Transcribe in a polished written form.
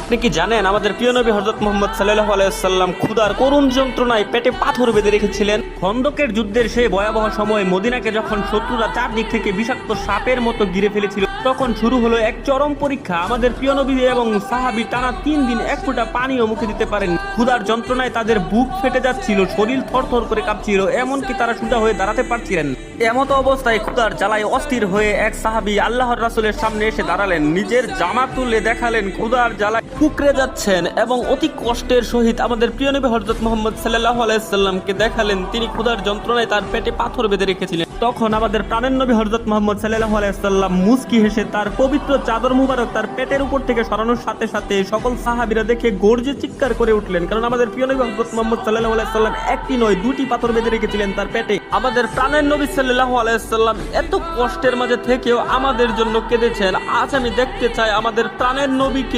আপনি কি জানেন আমাদের প্রিয় নবী হযরত মুহাম্মদ সাল্লাল্লাহু আলাইহি ওয়াসাল্লাম ক্ষুধার করুণ যন্ত্রণায় পেটে পাথর বেঁধে রেখেছিলেন। খন্দকের যুদ্ধের সেই ভয়াবহ সময় মদিনাকে যখন শত্রুরা চারদিক থেকে বিষাক্ত সাপের মতো ঘিরে ফেলেছিল, তখন শুরু হলো এক চরম পরীক্ষা। আমাদের প্রিয় নবী এবং সাহাবী টানা 3 দিন এক ফোঁটা পানিও মুখে দিতে পারেন। ক্ষুধার যন্ত্রণায় তাদের বুক ফেটে যাচ্ছিল, শরীর থরথর করে কাঁপছিল, এমনকি তারা সোজা হয়ে দাঁড়াতে পারছিলেন। এমতো অবস্থায় ক্ষুধার জ্বালায় অস্থির হয়ে এক সাহাবী আল্লাহর রাসূলের সামনে এসে দাঁড়ালেন, নিজের জামা তুলে দেখালেন ক্ষুধার জ্বালায় কুকড়ে যাচ্ছেন এবং অতি কষ্টের সহিত আমাদের প্রিয় নবী হযরত মুহাম্মদ সাল্লাল্লাহু আলাইহি ওয়াসাল্লামকে দেখালেন তিনি ক্ষুধার যন্ত্রণায় তার পেটে পাথর বেঁধে রেখেছিলেন। তখন আমাদের প্রাণের নবী হযরত মুহাম্মদ সাল্লাল্লাহু আলাইহি ওয়াসাল্লাম মুস্কি হেসে তার পবিত্র চাদর মুবারক তার পেটের উপর থেকে সরানোর সাথে সাথে সকল সাহাবীরা দেখে গর্জে চিৎকার করে উঠলেন, কারণ আমাদের প্রিয় নবী হযরত মুহাম্মদ সাল্লাল্লাহু আলাইহি ওয়াসাল্লাম একটি নয় দুটি পাথর বেঁধে রেখেছিলেন তার পেটে। আমাদের প্রাণের নবী সাল্লাল্লাহু আলাইহি ওয়াসাল্লাম এত কষ্টের মাঝে থেকেও আমাদের জন্য কেঁদেছেন। আজ আমি দেখতে চাই আমাদের প্রাণের নবীকে